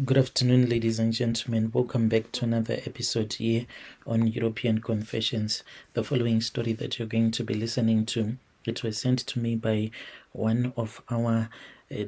Good afternoon, ladies and gentlemen. Welcome back to another episode here on European Confessions. The following story that you're going to be listening to, it was sent to me by one of our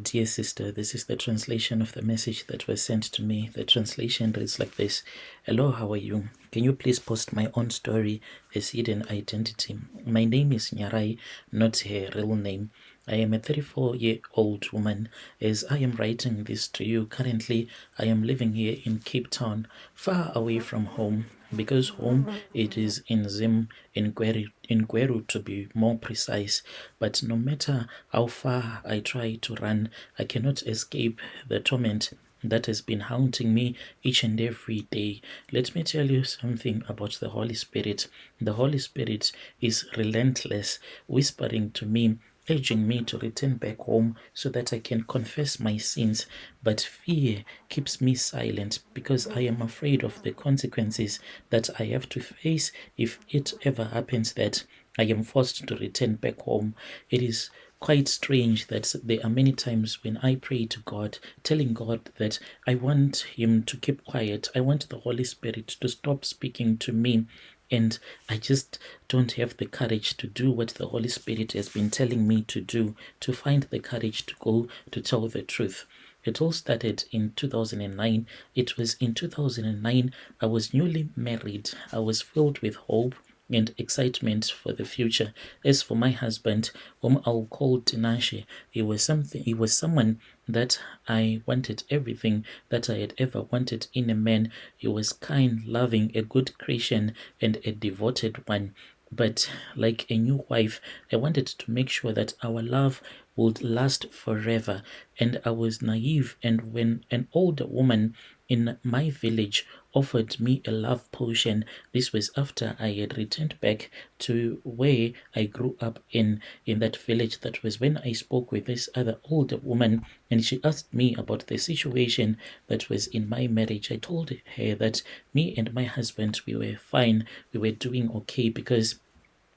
dear sister. This is the translation of the message that was sent to me. The translation reads like this. Hello, how are you? Can you please post my own story as hidden identity? My name is Nyarai, not her real name. I am a 34-year-old woman. As I am writing this to you, currently I am living here in Cape Town, far away from home, because home it is in Zim, in Gweru to be more precise. But no matter how far I try to run, I cannot escape the torment that has been haunting me each and every day. Let me tell you something about the Holy Spirit. The Holy Spirit is relentless, whispering to me, urging me to return back home so that I can confess my sins. But fear keeps me silent because I am afraid of the consequences that I have to face if it ever happens that I am forced to return back home. It is quite strange that there are many times when I pray to God, telling God that I want Him to keep quiet. I want the Holy Spirit to stop speaking to me. And I just don't have the courage to do what the Holy Spirit has been telling me to do, to find the courage to go to tell the truth. It all started in 2009. It was in 2009 I was newly married. I was filled with hope and excitement for the future. As for my husband, whom I'll call Tinashe, he was someone that I wanted everything that I had ever wanted in a man. He was kind, loving, a good Christian, and a devoted one. But like a new wife, I wanted to make sure that our love would last forever. And I was naive, and when an older woman in my village offered me a love potion, this was after I had returned back to where I grew up in that village. That was when I spoke with this other older woman, and she asked me about the situation that was in my marriage. I told her that me and my husband, we were fine, we were doing okay, because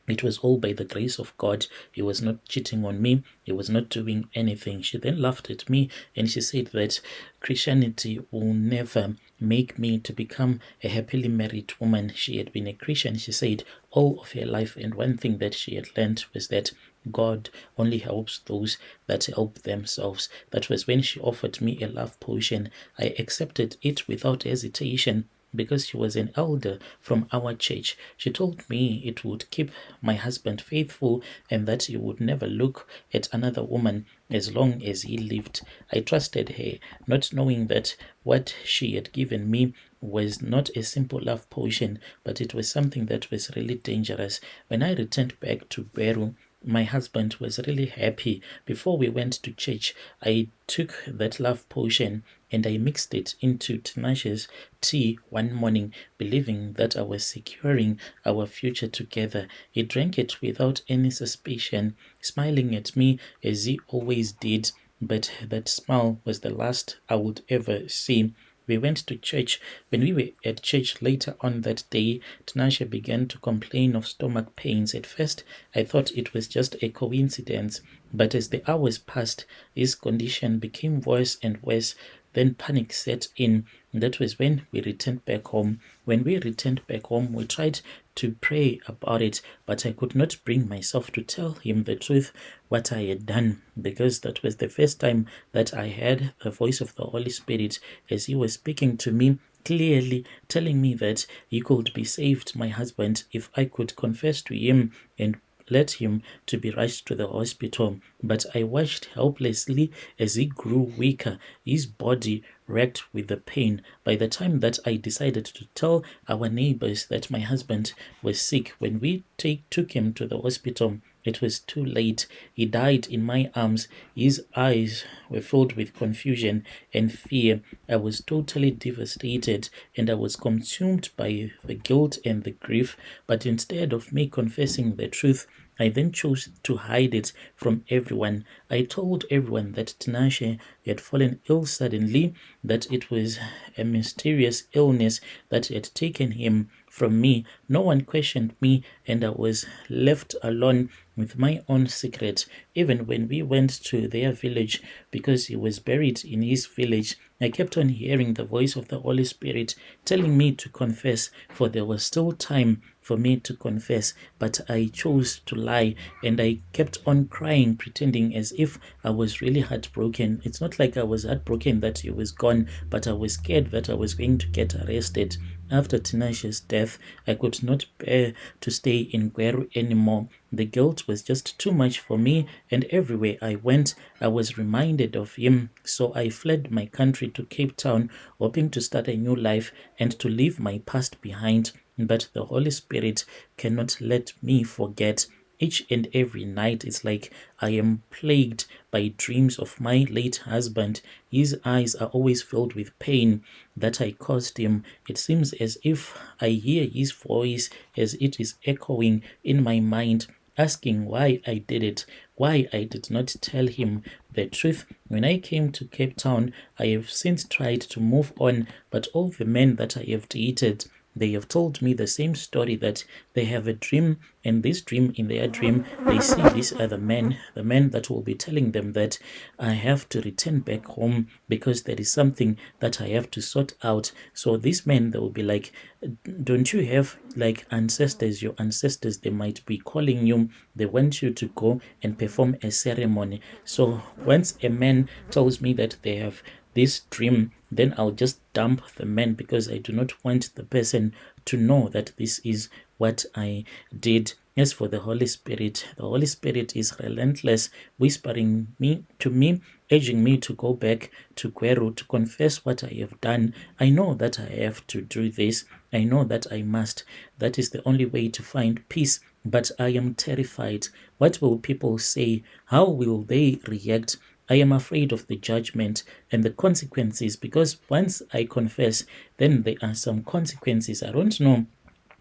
it was all by the grace of God. He was not cheating on me. He was not doing anything. She then laughed at me and she said that Christianity will never make me to become a happily married woman. She had been a Christian, she said, all of her life. And one thing that she had learned was that God only helps those that help themselves. That was when she offered me a love potion. I accepted it without hesitation, because she was an elder from our church. She told me it would keep my husband faithful and that he would never look at another woman as long as he lived. I trusted her, not knowing that what she had given me was not a simple love potion, but it was something that was really dangerous. When I returned back to Beru, my husband was really happy. Before we went to church, I took that love potion and I mixed it into Tinashe's tea one morning, believing that I was securing our future together. He drank it without any suspicion, smiling at me as he always did, but that smile was the last I would ever see. We went to church. When we were at church later on that day, Tinashe began to complain of stomach pains. At first, I thought it was just a coincidence, but as the hours passed, his condition became worse and worse. Then panic set in. That was when we returned back home. When we returned back home, we tried to pray about it, but I could not bring myself to tell him the truth, what I had done, because that was the first time that I heard the voice of the Holy Spirit as he was speaking to me, clearly telling me that he could be saved, my husband, if I could confess to him and led him to be rushed to the hospital. But I watched helplessly as he grew weaker, his body racked with the pain. By the time that I decided to tell our neighbors that my husband was sick, when we took him to the hospital, it was too late. He died in my arms. His eyes were filled with confusion and fear. I was totally devastated and I was consumed by the guilt and the grief. But instead of me confessing the truth, I then chose to hide it from everyone. I told everyone that Tinashe had fallen ill suddenly, that it was a mysterious illness that had taken him from me. No one questioned me, and I was left alone with my own secret. Even when we went to their village, because he was buried in his village, I kept on hearing the voice of the Holy Spirit telling me to confess, for there was still time for me to confess, but I chose to lie, and I kept on crying, pretending as if I was really heartbroken. It's not like I was heartbroken that he was gone, but I was scared that I was going to get arrested. After Tinashe's death, I could not bear to stay in Gweru anymore. The guilt was just too much for me, and everywhere I went, I was reminded of him. So I fled my country to Cape Town, hoping to start a new life and to leave my past behind. But the Holy Spirit cannot let me forget. Each and every night, it's like I am plagued by dreams of my late husband. His eyes are always filled with pain that I caused him. It seems as if I hear his voice as it is echoing in my mind, asking why I did it, why I did not tell him the truth. When I came to Cape Town, I have since tried to move on, but all the men that I have dated, they have told me the same story, that they have a dream, and this dream, in their dream, they see these other men, the men that will be telling them that I have to return back home because there is something that I have to sort out. So these men, they will be like, don't you have like ancestors? Your ancestors, they might be calling you. They want you to go and perform a ceremony. So once a man tells me that they have this dream, then I'll just dump the man, because I do not want the person to know that this is what I did. As for the Holy Spirit is relentless, whispering to me, urging me to go back to Gweru to confess what I have done. I know that I have to do this. I know that I must. That is the only way to find peace. But I am terrified. What will people say? How will they react? I am afraid of the judgment and the consequences, because once I confess, then there are some consequences. I don't know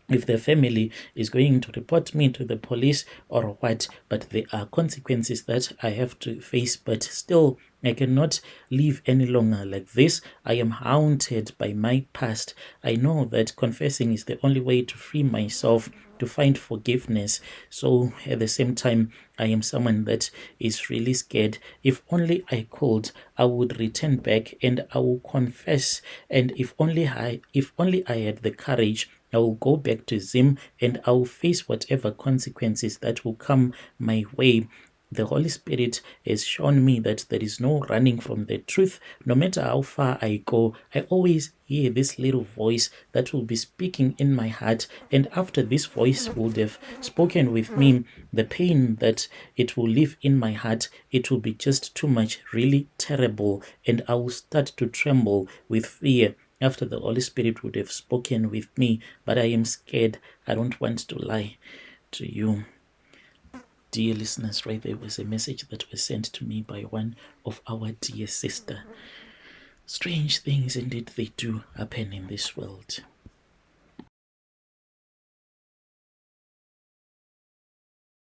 if the family is going to report me to the police or what, but there are consequences that I have to face. But still, I cannot live any longer like this. I am haunted by my past. I know that confessing is the only way to free myself, to find forgiveness. So at the same time, I am someone that is really scared. If only I could, I would return back and I will confess. And if only I had the courage, I will go back to Zim and I will face whatever consequences that will come my way. The Holy Spirit has shown me that there is no running from the truth. No matter how far I go, I always hear this little voice that will be speaking in my heart. And after this voice would have spoken with me, the pain that it will leave in my heart, it will be just too much, really terrible. And I will start to tremble with fear after the Holy Spirit would have spoken with me. But I am scared. I don't want to lie to you. Dear listeners, right there was a message that was sent to me by one of our dear sister. Strange things indeed they do happen in this world.